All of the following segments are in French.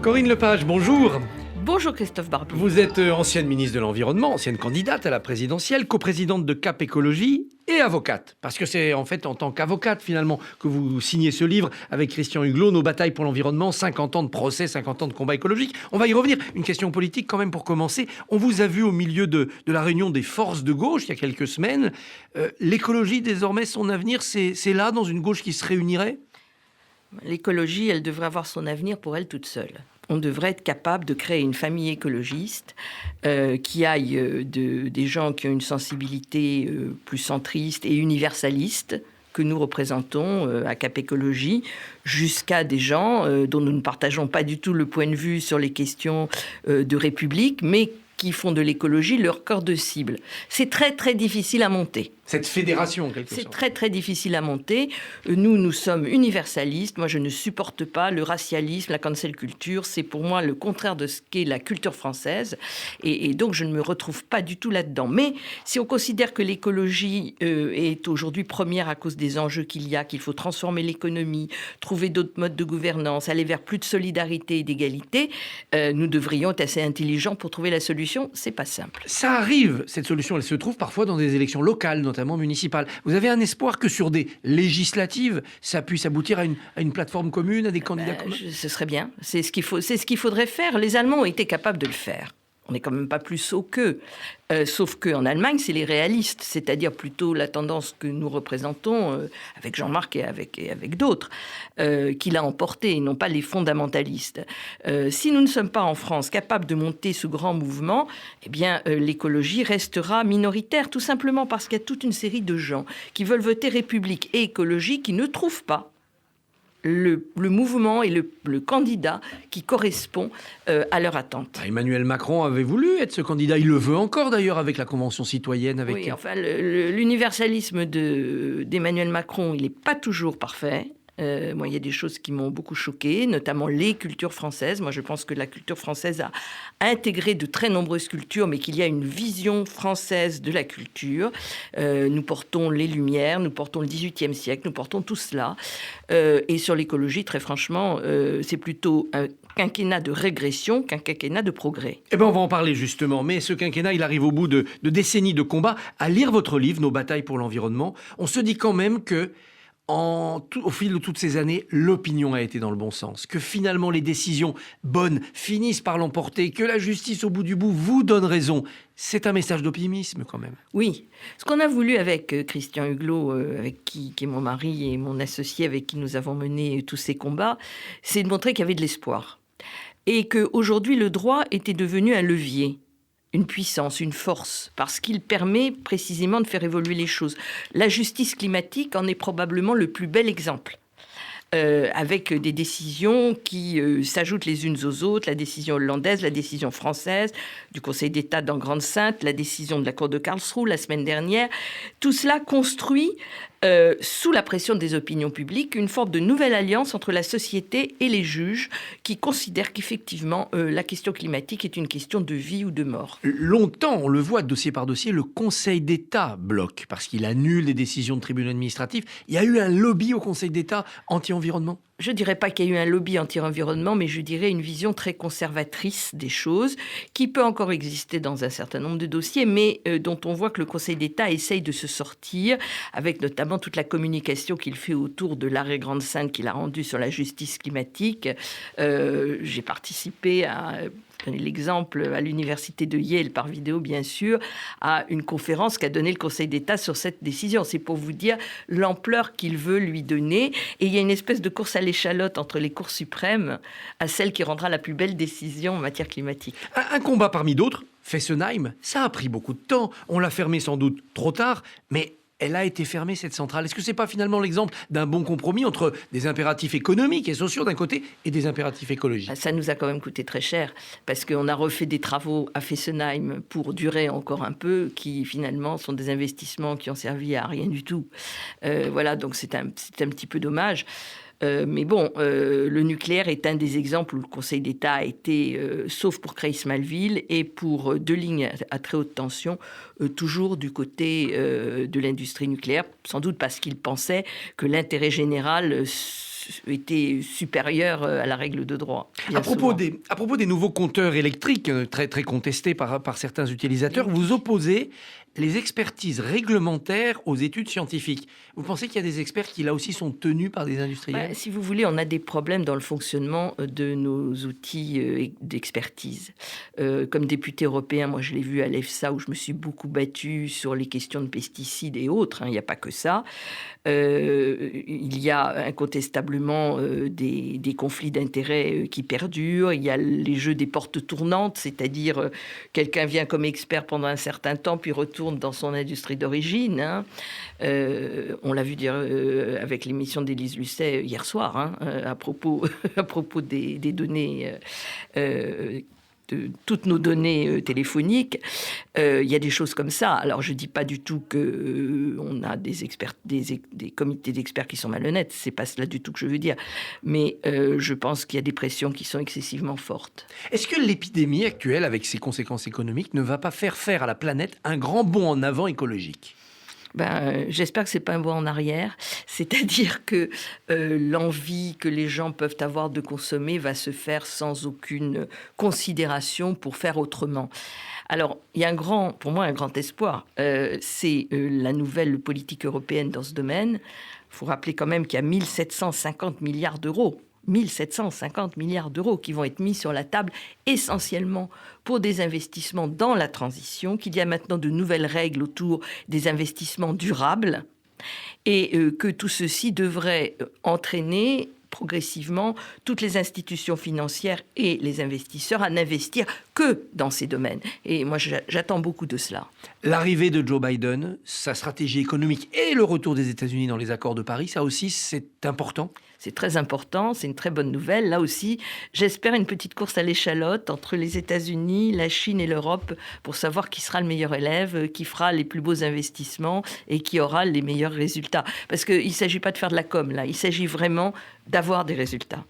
Corinne Lepage, bonjour. Bonjour Christophe Barbier. Vous êtes ancienne ministre de l'Environnement, ancienne candidate à la présidentielle, coprésidente de Cap Écologie et avocate. Parce que c'est en fait en tant qu'avocate finalement que vous signez ce livre avec Christian Huguelot, Nos batailles pour l'environnement, 50 ans de procès, 50 ans de combat écologique. On va y revenir. Une question politique quand même pour commencer. On vous a vu au milieu de la réunion des forces de gauche il y a quelques semaines. L'écologie désormais, son avenir, c'est là dans une gauche qui se réunirait ? L'écologie, elle devrait avoir son avenir pour elle toute seule. On devrait être capable de créer une famille écologiste qui aille des gens qui ont une sensibilité plus centriste et universaliste que nous représentons à Cap Écologie, jusqu'à des gens dont nous ne partageons pas du tout le point de vue sur les questions de République, mais qui font de l'écologie leur cœur de cible. C'est très, très difficile à monter. Cette fédération, en quelque sorte. C'est très, très difficile à monter. Nous sommes universalistes. Moi, je ne supporte pas le racialisme, la cancel culture. C'est pour moi le contraire de ce qu'est la culture française. Et donc, je ne me retrouve pas du tout là-dedans. Mais si on considère que l'écologie est aujourd'hui première à cause des enjeux qu'il y a, qu'il faut transformer l'économie, trouver d'autres modes de gouvernance, aller vers plus de solidarité et d'égalité, nous devrions être assez intelligents pour trouver la solution. C'est pas simple. Ça arrive, cette solution, elle se trouve parfois dans des élections locales, notamment municipales. Vous avez un espoir que sur des législatives, ça puisse aboutir à une plateforme commune, à des candidats communs ? Ce serait bien. C'est ce qu'il faudrait faire. Les Allemands ont été capables de le faire. On n'est quand même pas plus sots qu'eux. Sauf qu'en Allemagne, c'est les réalistes, c'est-à-dire plutôt la tendance que nous représentons, avec Jean-Marc et avec d'autres, qui l'a emporté, et non pas les fondamentalistes. Si nous ne sommes pas en France capables de monter ce grand mouvement, eh bien, l'écologie restera minoritaire, tout simplement parce qu'il y a toute une série de gens qui veulent voter République et écologie qui ne trouvent pas le mouvement et le candidat qui correspond à leur attente. Emmanuel Macron avait voulu être ce candidat. Il le veut encore d'ailleurs avec la Convention citoyenne. Oui, enfin, l'universalisme d'Emmanuel Macron, il n'est pas toujours parfait. Moi, il y a des choses qui m'ont beaucoup choquée, notamment les cultures françaises. Moi, je pense que la culture française a intégré de très nombreuses cultures, mais qu'il y a une vision française de la culture. Nous portons les Lumières, nous portons le XVIIIe siècle, nous portons tout cela. Et sur l'écologie, très franchement, c'est plutôt un quinquennat de régression qu'un quinquennat de progrès. Eh bien, on va en parler justement. Mais ce quinquennat, il arrive au bout de décennies de combats. À lire votre livre, Nos batailles pour l'environnement, on se dit quand même que au fil de toutes ces années, l'opinion a été dans le bon sens, que finalement les décisions bonnes finissent par l'emporter, que la justice au bout du bout vous donne raison. C'est un message d'optimisme quand même. Oui, ce qu'on a voulu avec Christian Huguelot, qui est mon mari et mon associé avec qui nous avons mené tous ces combats, c'est de montrer qu'il y avait de l'espoir. Et qu'aujourd'hui, le droit était devenu un levier, une puissance, une force, parce qu'il permet précisément de faire évoluer les choses. La justice climatique en est probablement le plus bel exemple. Avec des décisions qui s'ajoutent les unes aux autres, la décision hollandaise, la décision française, du Conseil d'État dans Grande-Synthe, la décision de la Cour de Karlsruhe la semaine dernière. Tout cela construit, sous la pression des opinions publiques, une forme de nouvelle alliance entre la société et les juges qui considèrent qu'effectivement, la question climatique est une question de vie ou de mort. Longtemps, on le voit dossier par dossier, le Conseil d'État bloque parce qu'il annule des décisions de tribunaux administratifs. Il y a eu un lobby au Conseil d'État anti-environnement ? Je ne dirais pas qu'il y a eu un lobby anti-environnement, mais je dirais une vision très conservatrice des choses, qui peut encore exister dans un certain nombre de dossiers, mais dont on voit que le Conseil d'État essaye de se sortir, avec notamment toute la communication qu'il fait autour de l'arrêt Grande-Synthe qu'il a rendu sur la justice climatique. J'ai participé à... donner l'exemple à l'université de Yale, par vidéo bien sûr, à une conférence qu'a donnée le Conseil d'État sur cette décision. C'est pour vous dire l'ampleur qu'il veut lui donner. Et il y a une espèce de course à l'échalote entre les cours suprêmes à celle qui rendra la plus belle décision en matière climatique. Un combat parmi d'autres, Fessenheim, ça a pris beaucoup de temps. On l'a fermé sans doute trop tard, mais elle a été fermée, cette centrale. Est-ce que ce n'est pas finalement l'exemple d'un bon compromis entre des impératifs économiques et sociaux d'un côté et des impératifs écologiques ? Ça nous a quand même coûté très cher parce qu'on a refait des travaux à Fessenheim pour durer encore un peu, qui finalement sont des investissements qui ont servi à rien du tout. Voilà, donc c'est un petit peu dommage. Mais bon, le nucléaire est un des exemples où le Conseil d'État a été, sauf pour Creil-Smallville et pour 2 lignes à très haute tension, toujours du côté de l'industrie nucléaire, sans doute parce qu'il pensait que l'intérêt général été supérieur à la règle de droit. À propos des nouveaux compteurs électriques, très, très contestés par certains utilisateurs, vous opposez les expertises réglementaires aux études scientifiques. Vous pensez qu'il y a des experts qui, là aussi, sont tenus par des industriels ? Si vous voulez, on a des problèmes dans le fonctionnement de nos outils d'expertise. Comme député européen, moi, je l'ai vu à l'EFSA, où je me suis beaucoup battue sur les questions de pesticides et autres. Il n'y a pas que ça. Il y a incontestablement des conflits d'intérêts qui perdurent. Il y a les jeux des portes tournantes, c'est-à-dire quelqu'un vient comme expert pendant un certain temps, puis retourne dans son industrie d'origine. On l'a vu dire avec l'émission d'Élise Lucet hier soir, à propos des données, de toutes nos données téléphoniques. Il y a des choses comme ça. Alors, je ne dis pas du tout qu'on a des experts, des comités d'experts qui sont malhonnêtes. Ce n'est pas cela du tout que je veux dire. Mais je pense qu'il y a des pressions qui sont excessivement fortes. Est-ce que l'épidémie actuelle, avec ses conséquences économiques, ne va pas faire à la planète un grand bond en avant écologique ? J'espère que ce n'est pas un bond en arrière. C'est-à-dire que l'envie que les gens peuvent avoir de consommer va se faire sans aucune considération pour faire autrement. Alors, il y a pour moi un grand espoir. C'est la nouvelle politique européenne dans ce domaine. Il faut rappeler quand même qu'il y a 1750 milliards d'euros. 1750 milliards d'euros qui vont être mis sur la table essentiellement pour des investissements dans la transition, qu'il y a maintenant de nouvelles règles autour des investissements durables et que tout ceci devrait entraîner progressivement toutes les institutions financières et les investisseurs à n'investir que dans ces domaines. Et moi, j'attends beaucoup de cela. L'arrivée de Joe Biden, sa stratégie économique et le retour des États-Unis dans les accords de Paris, ça aussi, c'est important ? C'est très important, c'est une très bonne nouvelle. Là aussi, j'espère une petite course à l'échalote entre les États-Unis, la Chine et l'Europe pour savoir qui sera le meilleur élève, qui fera les plus beaux investissements et qui aura les meilleurs résultats. Parce qu'il ne s'agit pas de faire de la com, là. Il s'agit vraiment d'avoir des résultats.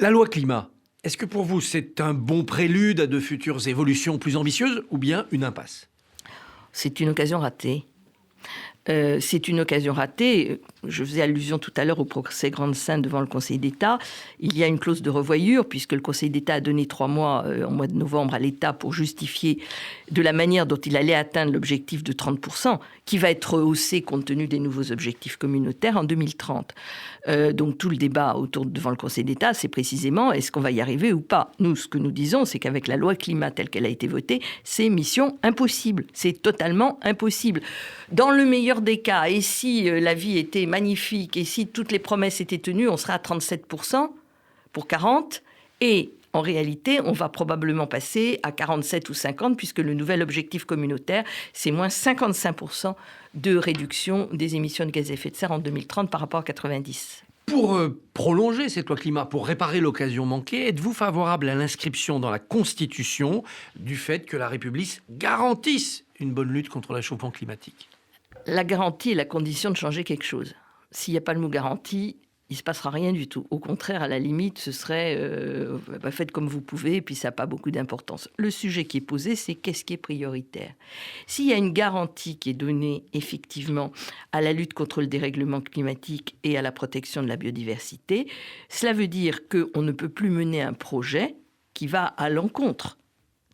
La loi climat, est-ce que pour vous, c'est un bon prélude à de futures évolutions plus ambitieuses ou bien une impasse ? C'est une occasion ratée. C'est une occasion ratée. Je faisais allusion tout à l'heure au procès Grande-Synthe devant le Conseil d'État. Il y a une clause de revoyure, puisque le Conseil d'État a donné 3 mois, en mois de novembre, à l'État pour justifier de la manière dont il allait atteindre l'objectif de 30%, qui va être rehaussé compte tenu des nouveaux objectifs communautaires en 2030. Donc tout le débat devant le Conseil d'État, c'est précisément est-ce qu'on va y arriver ou pas. Nous, ce que nous disons, c'est qu'avec la loi climat telle qu'elle a été votée, c'est mission impossible. C'est totalement impossible. Dans le meilleur des cas, et si la vie était magnifique, et si toutes les promesses étaient tenues, on serait à 37% pour 40%, et en réalité, on va probablement passer à 47 ou 50, puisque le nouvel objectif communautaire, c'est moins 55% de réduction des émissions de gaz à effet de serre en 2030 par rapport à 90. Pour prolonger cette loi climat, pour réparer l'occasion manquée, êtes-vous favorable à l'inscription dans la Constitution du fait que la République garantisse une bonne lutte contre le réchauffement climatique ? La garantie est la condition de changer quelque chose. S'il n'y a pas le mot garantie, il ne se passera rien du tout. Au contraire, à la limite, ce serait faites comme vous pouvez, et puis ça n'a pas beaucoup d'importance. Le sujet qui est posé, c'est qu'est-ce qui est prioritaire. S'il y a une garantie qui est donnée effectivement à la lutte contre le dérèglement climatique et à la protection de la biodiversité, cela veut dire qu'on ne peut plus mener un projet qui va à l'encontre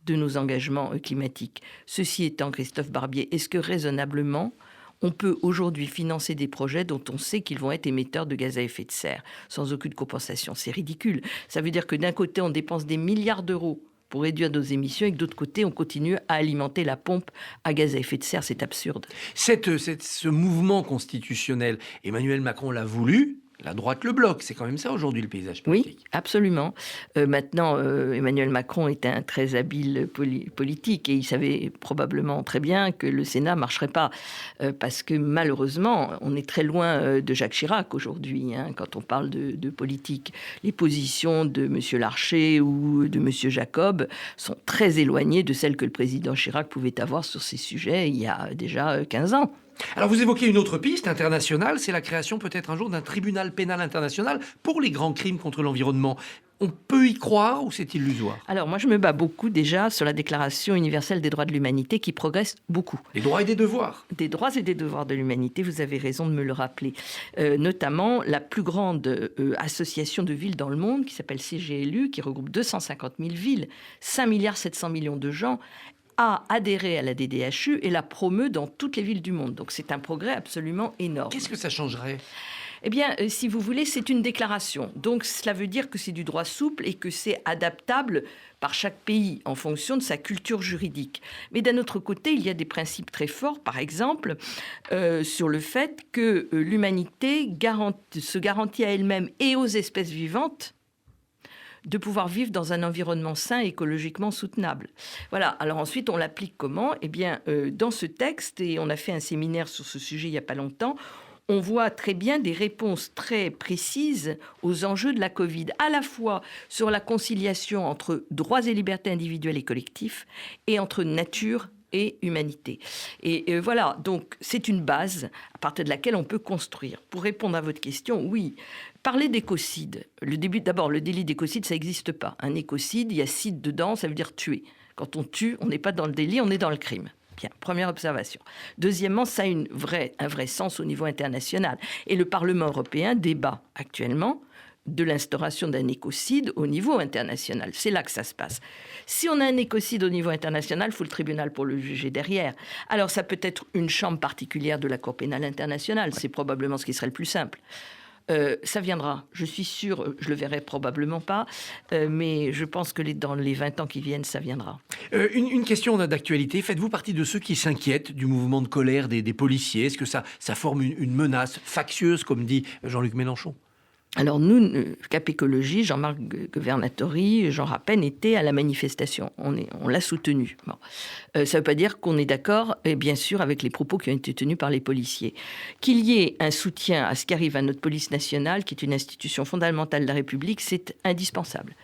de nos engagements climatiques. Ceci étant, Christophe Barbier, est-ce que raisonnablement, on peut aujourd'hui financer des projets dont on sait qu'ils vont être émetteurs de gaz à effet de serre, sans aucune compensation? C'est ridicule. Ça veut dire que d'un côté, on dépense des milliards d'euros pour réduire nos émissions et que d'autre côté, on continue à alimenter la pompe à gaz à effet de serre. C'est absurde. Ce mouvement constitutionnel, Emmanuel Macron l'a voulu. La droite le bloque, c'est quand même ça aujourd'hui le paysage politique. Oui, absolument. Maintenant, Emmanuel Macron est un très habile politique et il savait probablement très bien que le Sénat ne marcherait pas parce que malheureusement, on est très loin de Jacques Chirac aujourd'hui quand on parle de politique. Les positions de M. Larcher ou de M. Jacob sont très éloignées de celles que le président Chirac pouvait avoir sur ces sujets il y a déjà 15 ans. Alors vous évoquez une autre piste internationale, c'est la création peut-être un jour d'un tribunal pénal international pour les grands crimes contre l'environnement. On peut y croire ou c'est illusoire? Alors moi, je me bats beaucoup déjà sur la Déclaration universelle des droits de l'humanité qui progresse beaucoup. Les droits et des devoirs. Des droits et des devoirs de l'humanité, vous avez raison de me le rappeler. Notamment la plus grande association de villes dans le monde qui s'appelle CGLU, qui regroupe 250 000 villes, 5,7 milliards de gens, a adhéré à la DDHU et la promeut dans toutes les villes du monde. Donc c'est un progrès absolument énorme. Qu'est-ce que ça changerait? Eh bien, si vous voulez, c'est une déclaration. Donc cela veut dire que c'est du droit souple et que c'est adaptable par chaque pays en fonction de sa culture juridique. Mais d'un autre côté, il y a des principes très forts, par exemple, sur le fait que l'humanité se garantit à elle-même et aux espèces vivantes de pouvoir vivre dans un environnement sain et écologiquement soutenable. Voilà. Alors ensuite, on l'applique comment? Eh bien, dans ce texte, et on a fait un séminaire sur ce sujet il n'y a pas longtemps, on voit très bien des réponses très précises aux enjeux de la Covid, à la fois sur la conciliation entre droits et libertés individuelles et collectifs et entre nature et humanité. Et voilà, donc c'est une base à partir de laquelle on peut construire. Pour répondre à votre question, oui, parler d'écocide. Le délit d'écocide, ça n'existe pas. Un écocide, il y a cide dedans, ça veut dire tuer. Quand on tue, on n'est pas dans le délit, on est dans le crime. Bien, première observation. Deuxièmement, ça a un vrai sens au niveau international. Et le Parlement européen débat actuellement de l'instauration d'un écocide au niveau international. C'est là que ça se passe. Si on a un écocide au niveau international, il faut le tribunal pour le juger derrière. Alors ça peut être une chambre particulière de la Cour pénale internationale. C'est probablement ce qui serait le plus simple. Ça viendra, je suis sûre, je le verrai probablement pas, mais je pense que dans les 20 ans qui viennent, ça viendra. Une question d'actualité, faites-vous partie de ceux qui s'inquiètent du mouvement de colère des policiers? Est-ce que ça forme une menace factieuse, comme dit Jean-Luc Mélenchon? Alors nous, Cap Écologie, Jean-Marc Governatori, Jean Rapin étaient à la manifestation. On l'a soutenu. Bon. Ça ne veut pas dire qu'on est d'accord, et bien sûr, avec les propos qui ont été tenus par les policiers. Qu'il y ait un soutien à ce qui arrive à notre police nationale, qui est une institution fondamentale de la République, c'est indispensable.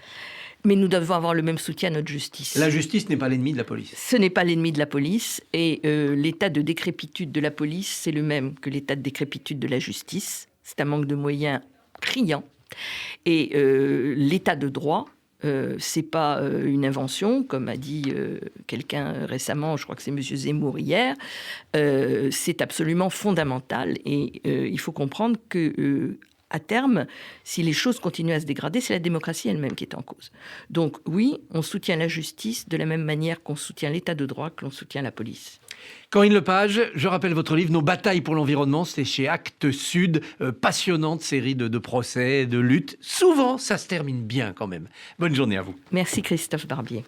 Mais nous devons avoir le même soutien à notre justice. La justice n'est pas l'ennemi de la police. Ce n'est pas l'ennemi de la police. Et l'état de décrépitude de la police, c'est le même que l'état de décrépitude de la justice. C'est un manque de moyens criant. Et l'état de droit, c'est pas une invention, comme a dit quelqu'un récemment, je crois que c'est M. Zemmour hier, c'est absolument fondamental. Et il faut comprendre que à terme, si les choses continuent à se dégrader, c'est la démocratie elle-même qui est en cause. Donc oui, on soutient la justice de la même manière qu'on soutient l'état de droit, que l'on soutient la police. Corinne Lepage, je rappelle votre livre « Nos batailles pour l'environnement », c'est chez Actes Sud, passionnante série de procès, de luttes. Souvent, ça se termine bien quand même. Bonne journée à vous. Merci Christophe Barbier.